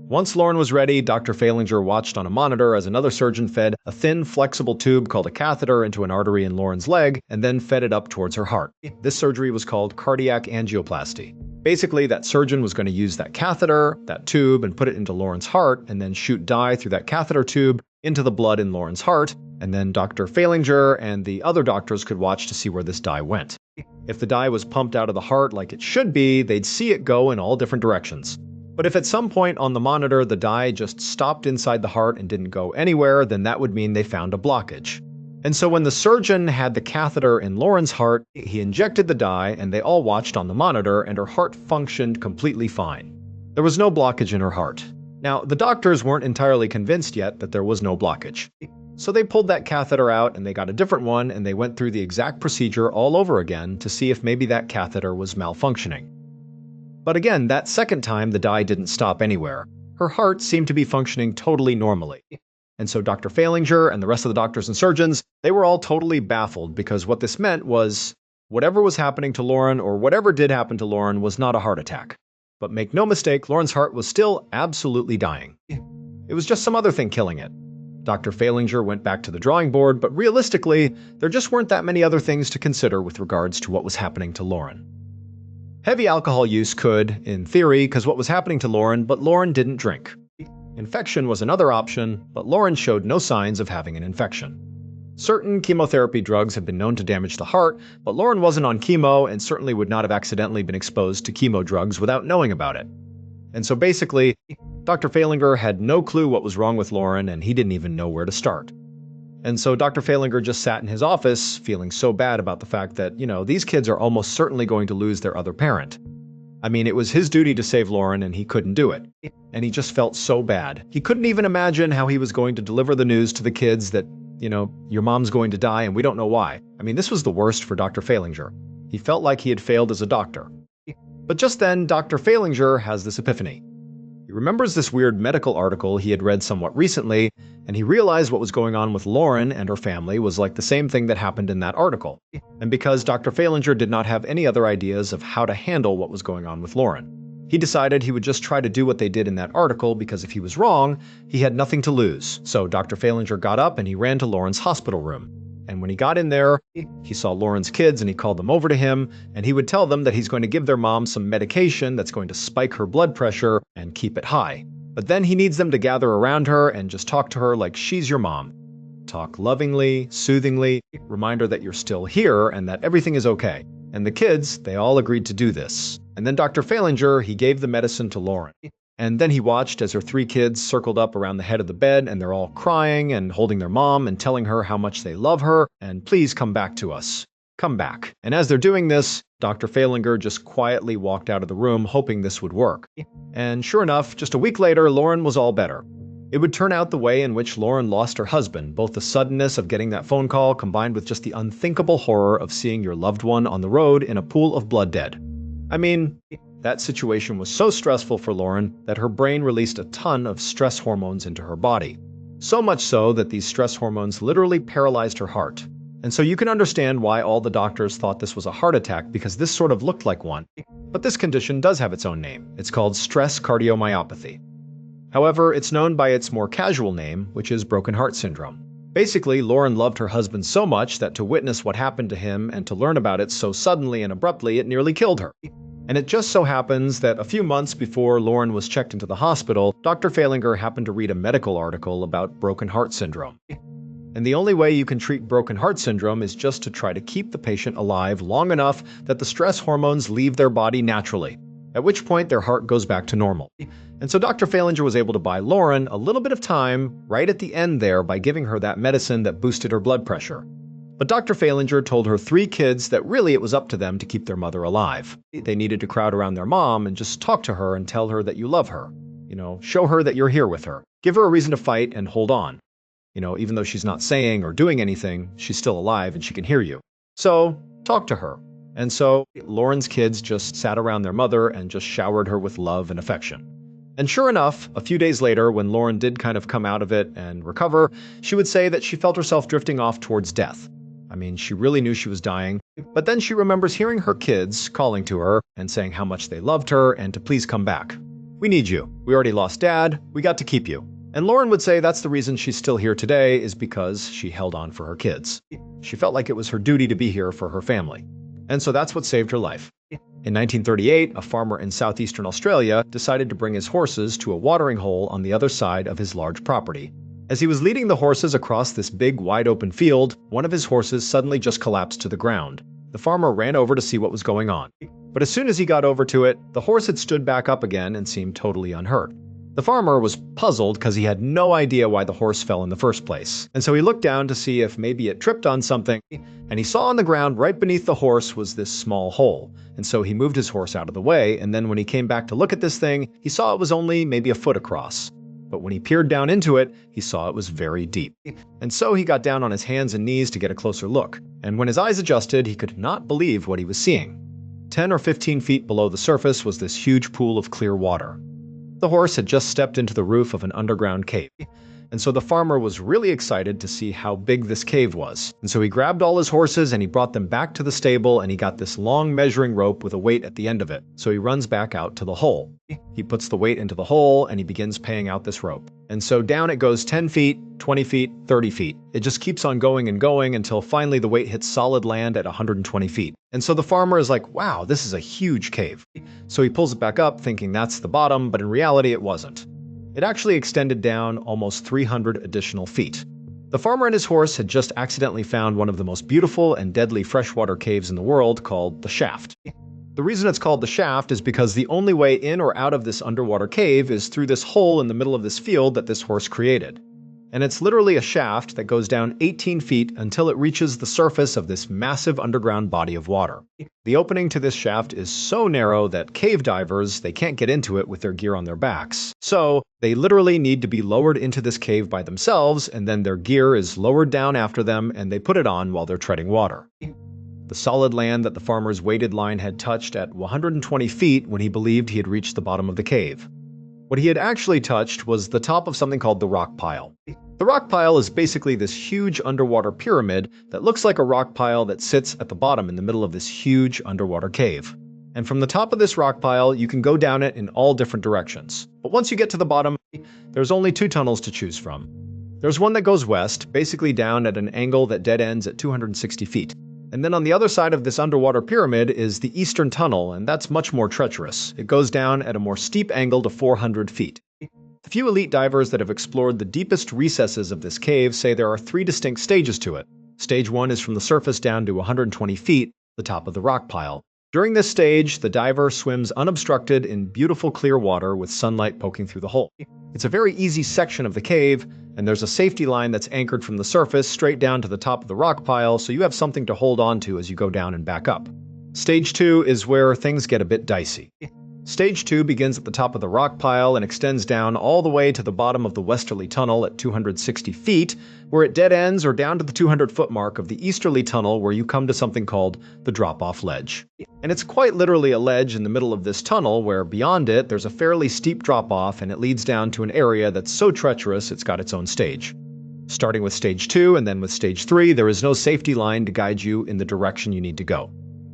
Once Lauren was ready, Dr. Falinger watched on a monitor as another surgeon fed a thin, flexible tube called a catheter into an artery in Lauren's leg, and then fed it up towards her heart. This surgery was called cardiac angioplasty. Basically, that surgeon was going to use that catheter, that tube, and put it into Lauren's heart, and then shoot dye through that catheter tube into the blood in Lauren's heart, and then Dr. Falinger and the other doctors could watch to see where this dye went. If the dye was pumped out of the heart like it should be, they'd see it go in all different directions. But if at some point on the monitor the dye just stopped inside the heart and didn't go anywhere, then that would mean they found a blockage. And so when the surgeon had the catheter in Lauren's heart, he injected the dye and they all watched on the monitor and her heart functioned completely fine. There was no blockage in her heart. Now, the doctors weren't entirely convinced yet that there was no blockage. So they pulled that catheter out and they got a different one and they went through the exact procedure all over again to see if maybe that catheter was malfunctioning. But again, that second time the dye didn't stop anywhere. Her heart seemed to be functioning totally normally. And so Dr. Falinger and the rest of the doctors and surgeons, they were all totally baffled because what this meant was whatever was happening to Lauren or whatever did happen to Lauren was not a heart attack. But make no mistake, Lauren's heart was still absolutely dying. It was just some other thing killing it. Dr. Falinger went back to the drawing board, but realistically, there just weren't that many other things to consider with regards to what was happening to Lauren. Heavy alcohol use could, in theory, cause what was happening to Lauren, but Lauren didn't drink. Infection was another option, but Lauren showed no signs of having an infection. Certain chemotherapy drugs have been known to damage the heart, but Lauren wasn't on chemo and certainly would not have accidentally been exposed to chemo drugs without knowing about it. And so basically, Dr. Falinger had no clue what was wrong with Lauren and he didn't even know where to start. And so Dr. Falinger just sat in his office feeling so bad about the fact that, these kids are almost certainly going to lose their other parent. I mean, it was his duty to save Lauren and he couldn't do it. And he just felt so bad. He couldn't even imagine how he was going to deliver the news to the kids that, your mom's going to die and we don't know why. I mean, this was the worst for Dr. Falinger. He felt like he had failed as a doctor. But just then, Dr. Falinger has this epiphany. He remembers this weird medical article he had read somewhat recently, and he realized what was going on with Lauren and her family was like the same thing that happened in that article. And because Dr. Falinger did not have any other ideas of how to handle what was going on with Lauren, he decided he would just try to do what they did in that article because if he was wrong, he had nothing to lose. So Dr. Falinger got up and he ran to Lauren's hospital room. And when he got in there, he saw Lauren's kids and he called them over to him, and he would tell them that he's going to give their mom some medication that's going to spike her blood pressure and keep it high. But then he needs them to gather around her and just talk to her like she's your mom. Talk lovingly, soothingly, remind her that you're still here and that everything is okay. And the kids, they all agreed to do this. And then Dr. Falinger, he gave the medicine to Lauren. And then he watched as her 3 kids circled up around the head of the bed and they're all crying and holding their mom and telling her how much they love her and please come back to us. Come back. And as they're doing this, Dr. Falinger just quietly walked out of the room hoping this would work. And sure enough, just a week later, Lauren was all better. It would turn out the way in which Lauren lost her husband, both the suddenness of getting that phone call combined with just the unthinkable horror of seeing your loved one on the road in a pool of blood dead. I mean, that situation was so stressful for Lauren that her brain released a ton of stress hormones into her body. So much so that these stress hormones literally paralyzed her heart. And so you can understand why all the doctors thought this was a heart attack because this sort of looked like one. But this condition does have its own name. It's called stress cardiomyopathy. However, it's known by its more casual name, which is broken heart syndrome. Basically, Lauren loved her husband so much that to witness what happened to him and to learn about it so suddenly and abruptly, it nearly killed her. And it just so happens that a few months before Lauren was checked into the hospital, Dr. Falinger happened to read a medical article about broken heart syndrome. And the only way you can treat broken heart syndrome is just to try to keep the patient alive long enough that the stress hormones leave their body naturally, at which point their heart goes back to normal. And so Dr. Falinger was able to buy Lauren a little bit of time right at the end there by giving her that medicine that boosted her blood pressure. But Dr. Falinger told her 3 kids that really it was up to them to keep their mother alive. They needed to crowd around their mom and just talk to her and tell her that you love her. Show her that you're here with her. Give her a reason to fight and hold on. Even though she's not saying or doing anything, she's still alive and she can hear you. So, talk to her. And so, Lauren's kids just sat around their mother and just showered her with love and affection. And sure enough, a few days later, when Lauren did kind of come out of it and recover, she would say that she felt herself drifting off towards death. I mean, she really knew she was dying, but then she remembers hearing her kids calling to her and saying how much they loved her and to please come back. We need you. We already lost Dad. We got to keep you. And Lauren would say that's the reason she's still here today is because she held on for her kids. She felt like it was her duty to be here for her family. And so that's what saved her life. In 1938, a farmer in southeastern Australia decided to bring his horses to a watering hole on the other side of his large property. As he was leading the horses across this big, wide-open field, one of his horses suddenly just collapsed to the ground. The farmer ran over to see what was going on. But But as soon as he got over to it, the horse had stood back up again and seemed totally unhurt. The farmer was puzzled because he had no idea why the horse fell in the first place. And so he looked down to see if maybe it tripped on something, and he saw on the ground right beneath the horse was this small hole. And so he moved his horse out of the way, and then when he came back to look at this thing, he saw it was only maybe a foot across. But when he peered down into it, he saw it was very deep. And so he got down on his hands and knees to get a closer look. And when his eyes adjusted, he could not believe what he was seeing. 10 or 15 feet below the surface was this huge pool of clear water. The horse had just stepped into the roof of an underground cave, and so the farmer was really excited to see how big this cave was. And so he grabbed all his horses and he brought them back to the stable, and he got this long measuring rope with a weight at the end of it. So he runs back out to the hole. He puts the weight into the hole and he begins paying out this rope. And so down it goes 10 feet, 20 feet, 30 feet. It just keeps on going and going until finally the weight hits solid land at 120 feet. And so the farmer is like, wow, this is a huge cave. So he pulls it back up thinking that's the bottom, but in reality it wasn't. It actually extended down almost 300 additional feet. The farmer and his horse had just accidentally found one of the most beautiful and deadly freshwater caves in the world called the Shaft. The reason it's called the Shaft is because the only way in or out of this underwater cave is through this hole in the middle of this field that this horse created. And it's literally a shaft that goes down 18 feet until it reaches the surface of this massive underground body of water. The opening to this shaft is so narrow that cave divers, they can't get into it with their gear on their backs. So they literally need to be lowered into this cave by themselves, and then their gear is lowered down after them and they put it on while they're treading water. The solid land that the farmer's weighted line had touched at 120 feet when he believed he had reached the bottom of the cave. What he had actually touched was the top of something called the rock pile. The rock pile is basically this huge underwater pyramid that looks like a rock pile that sits at the bottom in the middle of this huge underwater cave. And from the top of this rock pile, you can go down it in all different directions. But once you get to the bottom, there's only two tunnels to choose from. There's one that goes west, basically down at an angle that dead ends at 260 feet. And then on the other side of this underwater pyramid is the eastern tunnel, and that's much more treacherous. It goes down at a more steep angle to 400 feet. The few elite divers that have explored the deepest recesses of this cave say there are 3 distinct stages to it. Stage 1 is from the surface down to 120 feet, the top of the rock pile. During this stage, the diver swims unobstructed in beautiful clear water with sunlight poking through the hole. It's a very easy section of the cave, and there's a safety line that's anchored from the surface straight down to the top of the rock pile, so you have something to hold on to as you go down and back up. Stage 2 is where things get a bit dicey. Stage 2 begins at the top of the rock pile and extends down all the way to the bottom of the westerly tunnel at 260 feet, where it dead ends, or down to the 200-foot mark of the easterly tunnel where you come to something called the drop-off ledge. And it's quite literally a ledge in the middle of this tunnel where beyond it there's a fairly steep drop-off, and it leads down to an area that's so treacherous it's got its own stage. Starting with Stage 2 and then with Stage 3, there is no safety line to guide you in the direction you need to go.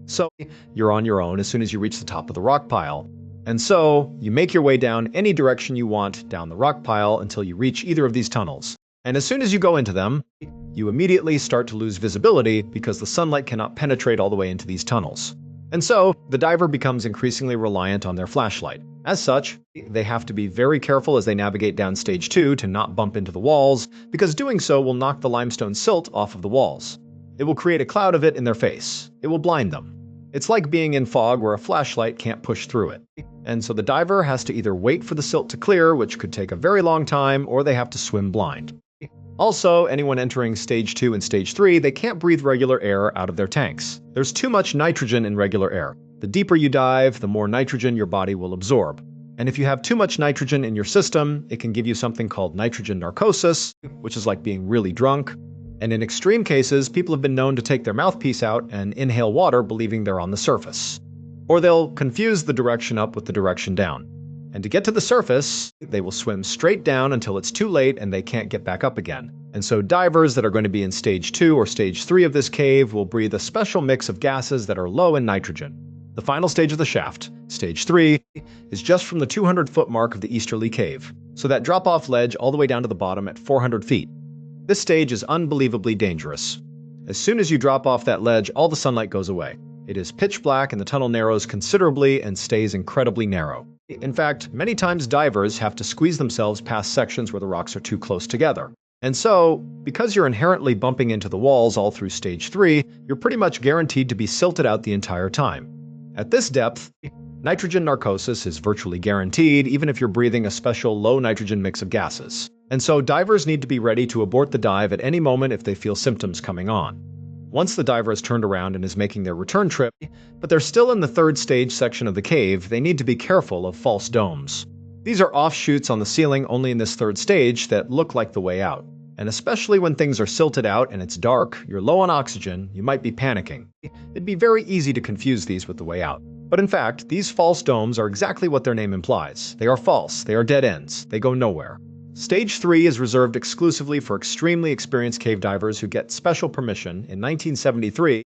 So you're on your own as soon as you reach the top of the rock pile. And so, you make your way down any direction you want down the rock pile until you reach either of these tunnels. And as soon as you go into them, you immediately start to lose visibility because the sunlight cannot penetrate all the way into these tunnels. And so, the diver becomes increasingly reliant on their flashlight. As such, they have to be very careful as they navigate down Stage 2 to not bump into the walls, because doing so will knock the limestone silt off of the walls. It will create a cloud of it in their face. It will blind them. It's like being in fog where a flashlight can't push through it. And so the diver has to either wait for the silt to clear, which could take a very long time, or they have to swim blind. Also, anyone entering Stage 2 and Stage 3, they can't breathe regular air out of their tanks. There's too much nitrogen in regular air. The deeper you dive, the more nitrogen your body will absorb. And if you have too much nitrogen in your system, it can give you something called nitrogen narcosis, which is like being really drunk. And in extreme cases, people have been known to take their mouthpiece out and inhale water believing they're on the surface. Or they'll confuse the direction up with the direction down. And to get to the surface, they will swim straight down until it's too late and they can't get back up again. And so divers that are going to be in Stage 2 or Stage 3 of this cave will breathe a special mix of gases that are low in nitrogen. The final stage of the shaft, Stage 3, is just from the 200-foot mark of the easterly cave. So that drop-off ledge all the way down to the bottom at 400 feet. This stage is unbelievably dangerous. As soon as you drop off that ledge, all the sunlight goes away. It is pitch black and the tunnel narrows considerably and stays incredibly narrow. In fact, many times divers have to squeeze themselves past sections where the rocks are too close together. And so, because you're inherently bumping into the walls all through Stage 3, you're pretty much guaranteed to be silted out the entire time. At this depth, nitrogen narcosis is virtually guaranteed even if you're breathing a special low-nitrogen mix of gases. And so divers need to be ready to abort the dive at any moment if they feel symptoms coming on. Once the diver has turned around and is making their return trip, but they're still in the third stage section of the cave, they need to be careful of false domes. These are offshoots on the ceiling only in this third stage that look like the way out. And especially when things are silted out and it's dark, you're low on oxygen, you might be panicking. It'd be very easy to confuse these with the way out. But in fact, these false domes are exactly what their name implies. They are false, they are dead ends, they go nowhere. Stage 3 is reserved exclusively for extremely experienced cave divers who get special permission. In 1973,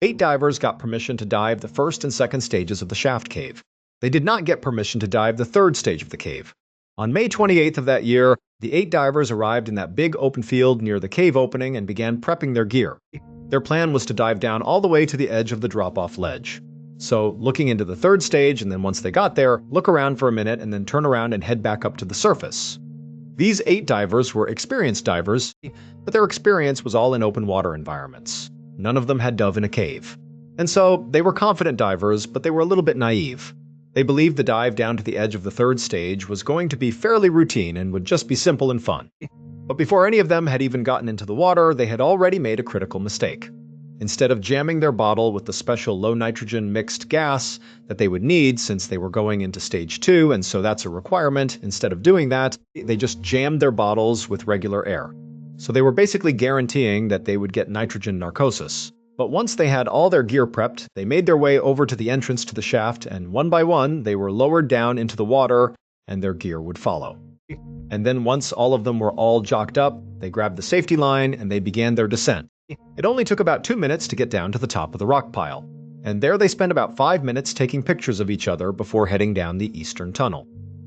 8 divers got permission to dive the first and second stages of the shaft cave. They did not get permission to dive the third stage of the cave. On May 28th of that year, the 8 divers arrived in that big open field near the cave opening and began prepping their gear. Their plan was to dive down all the way to the edge of the drop-off ledge. So, looking into the third stage, and then once they got there, look around for a minute and then turn around and head back up to the surface. These 8 divers were experienced divers, but their experience was all in open water environments. None of them had dove in a cave. And so, they were confident divers, but they were a little bit naive. They believed the dive down to the edge of the third stage was going to be fairly routine and would just be simple and fun. But before any of them had even gotten into the water, they had already made a critical mistake. Instead of jamming their bottle with the special low-nitrogen mixed gas that they would need since they were going into stage 2, and so that's a requirement, instead of doing that, they just jammed their bottles with regular air. So they were basically guaranteeing that they would get nitrogen narcosis. But once they had all their gear prepped, they made their way over to the entrance to the shaft, and one by one, they were lowered down into the water, and their gear would follow. And then once all of them were all jocked up, they grabbed the safety line and they began their descent. It only took about 2 minutes to get down to the top of the rock pile. And there they spent about 5 minutes taking pictures of each other before heading down the eastern tunnel.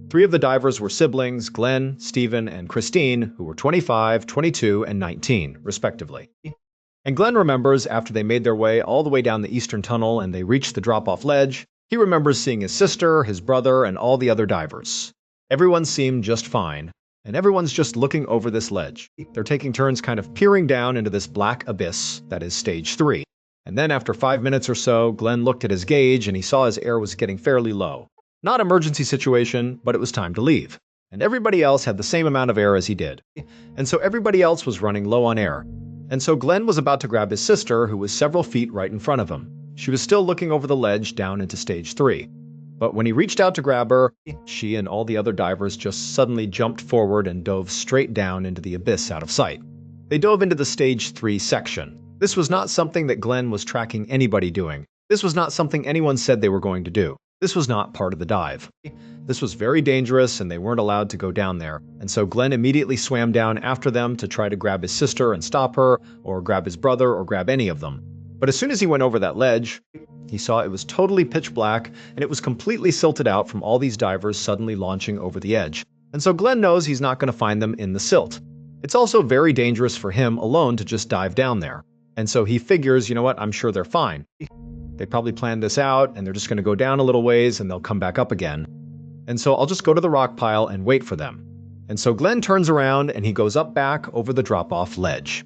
3 of the divers were siblings, Glenn, Stephen, and Christine, who were 25, 22, and 19, respectively. And Glenn remembers after they made their way all the way down the eastern tunnel and they reached the drop-off ledge, he remembers seeing his sister, his brother, and all the other divers. Everyone seemed just fine, and everyone's just looking over this ledge. They're taking turns kind of peering down into this black abyss that is stage 3. And then after 5 minutes or so, Glenn looked at his gauge and he saw his air was getting fairly low. Not emergency situation, but it was time to leave. And everybody else had the same amount of air as he did. And so everybody else was running low on air. And so Glenn was about to grab his sister, who was several feet right in front of him. She was still looking over the ledge down into stage 3. But when he reached out to grab her, she and all the other divers just suddenly jumped forward and dove straight down into the abyss out of sight. They dove into the stage 3 section. This was not something that Glenn was tracking anybody doing. This was not something anyone said they were going to do. This was not part of the dive. This was very dangerous and they weren't allowed to go down there. And so Glenn immediately swam down after them to try to grab his sister and stop her, or grab his brother, or grab any of them. But as soon as he went over that ledge, he saw it was totally pitch black and it was completely silted out from all these divers suddenly launching over the edge. And so Glenn knows he's not going to find them in the silt. It's also very dangerous for him alone to just dive down there. And so he figures, you know what, I'm sure they're fine. They probably planned this out and they're just going to go down a little ways and they'll come back up again. And so I'll just go to the rock pile and wait for them. And so Glenn turns around and he goes up back over the drop-off ledge.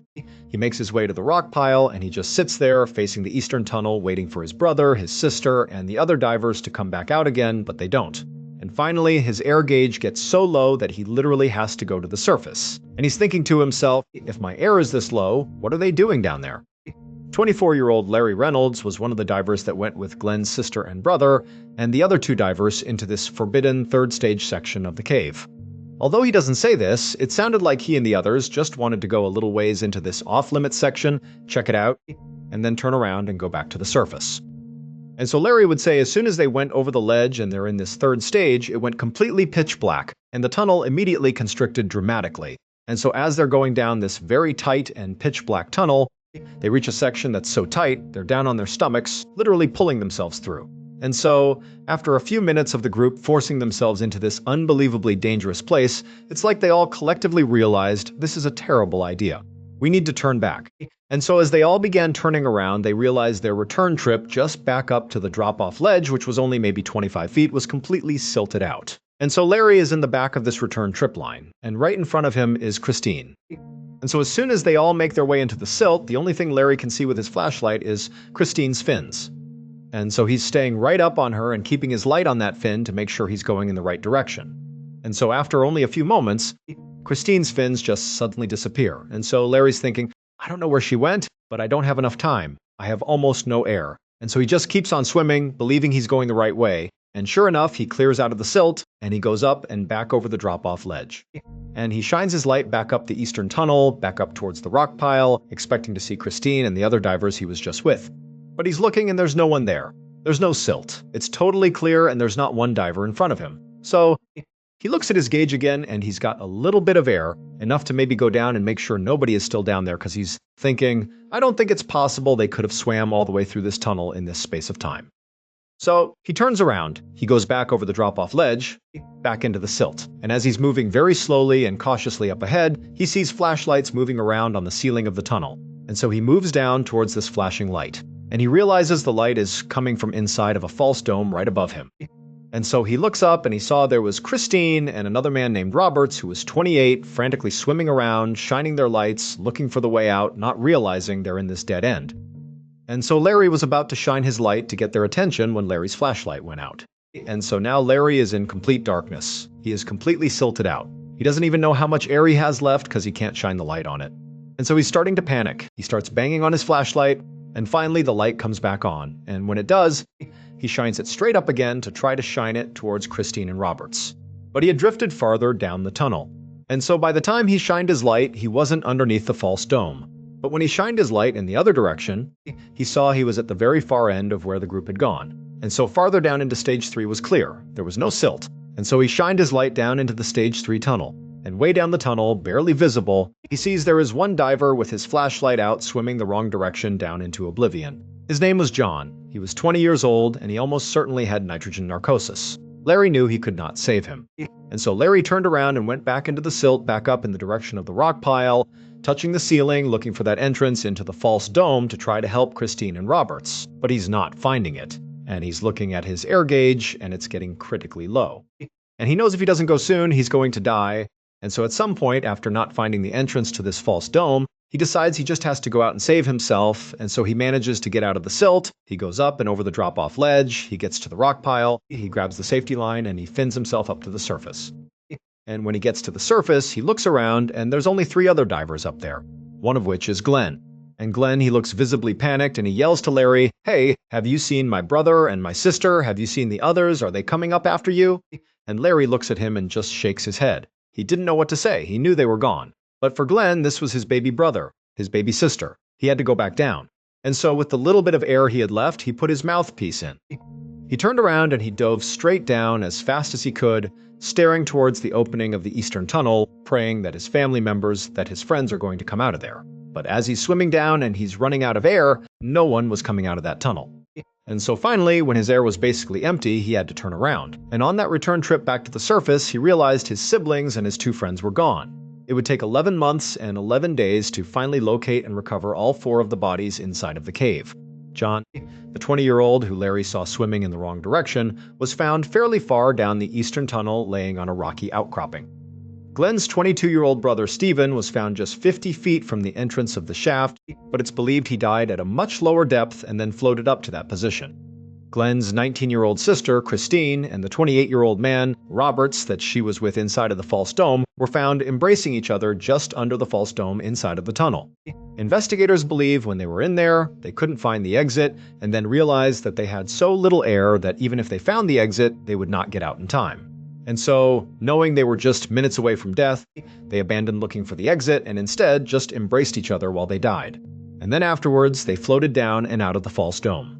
He makes his way to the rock pile and he just sits there facing the eastern tunnel waiting for his brother, his sister, and the other divers to come back out again, but they don't. And finally, his air gauge gets so low that he literally has to go to the surface. And he's thinking to himself, if my air is this low, what are they doing down there? 24-year-old Larry Reynolds was one of the divers that went with Glenn's sister and brother, and the other 2 divers into this forbidden third stage section of the cave. Although he doesn't say this, it sounded like he and the others just wanted to go a little ways into this off-limits section, check it out, and then turn around and go back to the surface. And so Larry would say as soon as they went over the ledge and they're in this third stage, it went completely pitch black, and the tunnel immediately constricted dramatically. And so as they're going down this very tight and pitch black tunnel, they reach a section that's so tight, they're down on their stomachs, literally pulling themselves through. And so, after a few minutes of the group forcing themselves into this unbelievably dangerous place, it's like they all collectively realized this is a terrible idea. We need to turn back. And so as they all began turning around, they realized their return trip just back up to the drop-off ledge, which was only maybe 25 feet, was completely silted out. And so Larry is in the back of this return trip line, and right in front of him is Christine. And so as soon as they all make their way into the silt, the only thing Larry can see with his flashlight is Christine's fins. And so he's staying right up on her and keeping his light on that fin to make sure he's going in the right direction. And so after only a few moments, Christine's fins just suddenly disappear. And so Larry's thinking, I don't know where she went, but I don't have enough time. I have almost no air. And so he just keeps on swimming, believing he's going the right way. And sure enough, he clears out of the silt, and he goes up and back over the drop-off ledge. And he shines his light back up the eastern tunnel, back up towards the rock pile, expecting to see Christine and the other divers he was just with. But he's looking and there's no one there. There's no silt. It's totally clear and there's not one diver in front of him. So he looks at his gauge again and he's got a little bit of air, enough to maybe go down and make sure nobody is still down there because he's thinking, I don't think it's possible they could have swam all the way through this tunnel in this space of time. So he turns around, he goes back over the drop-off ledge, back into the silt, and as he's moving very slowly and cautiously up ahead, he sees flashlights moving around on the ceiling of the tunnel. And so he moves down towards this flashing light, and he realizes the light is coming from inside of a false dome right above him. And so he looks up and he saw there was Christine and another man named Roberts who was 28, frantically swimming around, shining their lights, looking for the way out, not realizing they're in this dead end. And so Larry was about to shine his light to get their attention when Larry's flashlight went out. And so now Larry is in complete darkness. He is completely silted out. He doesn't even know how much air he has left because he can't shine the light on it. And so he's starting to panic. He starts banging on his flashlight, and finally the light comes back on. And when it does, he shines it straight up again to try to shine it towards Christine and Roberts. But he had drifted farther down the tunnel. And so by the time he shined his light, he wasn't underneath the false dome. But when he shined his light in the other direction, he saw he was at the very far end of where the group had gone. And so farther down into Stage 3 was clear. There was no silt. And so he shined his light down into the Stage 3 tunnel. And way down the tunnel, barely visible, he sees there is one diver with his flashlight out swimming the wrong direction down into oblivion. His name was John. He was 20 years old, and he almost certainly had nitrogen narcosis. Larry knew he could not save him. And so Larry turned around and went back into the silt, back up in the direction of the rock pile, touching the ceiling, looking for that entrance into the false dome to try to help Christine and Roberts. But he's not finding it. And he's looking at his air gauge, and it's getting critically low. And he knows if he doesn't go soon, he's going to die. And so at some point, after not finding the entrance to this false dome, he decides he just has to go out and save himself, and so he manages to get out of the silt. He goes up and over the drop-off ledge, he gets to the rock pile, he grabs the safety line, and he fins himself up to the surface. And when he gets to the surface, he looks around, and there's only 3 other divers up there, one of which is Glenn. And Glenn, he looks visibly panicked, and he yells to Larry, "Hey, have you seen my brother and my sister? Have you seen the others? Are they coming up after you?" And Larry looks at him and just shakes his head. He didn't know what to say. He knew they were gone. But for Glenn, this was his baby brother, his baby sister. He had to go back down. And so with the little bit of air he had left, he put his mouthpiece in. He turned around and he dove straight down as fast as he could, staring towards the opening of the eastern tunnel, praying that his family members, that his friends are going to come out of there. But as he's swimming down and he's running out of air, no one was coming out of that tunnel. And so finally, when his air was basically empty, he had to turn around. And on that return trip back to the surface, he realized his siblings and his 2 friends were gone. It would take 11 months and 11 days to finally locate and recover all 4 of the bodies inside of the cave. John, the 20-year-old who Larry saw swimming in the wrong direction, was found fairly far down the eastern tunnel laying on a rocky outcropping. Glenn's 22-year-old brother Stephen was found just 50 feet from the entrance of the shaft, but it's believed he died at a much lower depth and then floated up to that position. Glenn's 19-year-old sister, Christine, and the 28-year-old man, Roberts, that she was with inside of the false dome, were found embracing each other just under the false dome inside of the tunnel. Investigators believe when they were in there, they couldn't find the exit, and then realized that they had so little air that even if they found the exit, they would not get out in time. And so, knowing they were just minutes away from death, they abandoned looking for the exit and instead just embraced each other while they died. And then afterwards, they floated down and out of the false dome.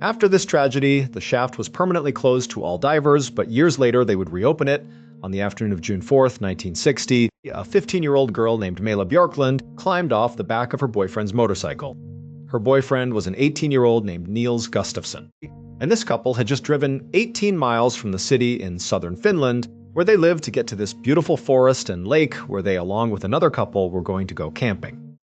After this tragedy, the shaft was permanently closed to all divers, but years later they would reopen it. On the afternoon of June 4th, 1960, a 15-year-old girl named Mela Bjorklund climbed off the back of her boyfriend's motorcycle. Her boyfriend was an 18-year-old named Niels Gustafsson. And this couple had just driven 18 miles from the city in southern Finland, where they lived to get to this beautiful forest and lake where they, along with another couple, were going to go camping.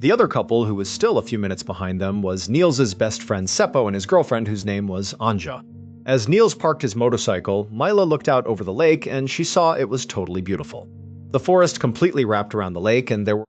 The other couple, who was still a few minutes behind them, was Niels's best friend Seppo and his girlfriend, whose name was Anja. As Niels parked his motorcycle, Mila looked out over the lake and she saw it was totally beautiful. The forest completely wrapped around the lake, and there were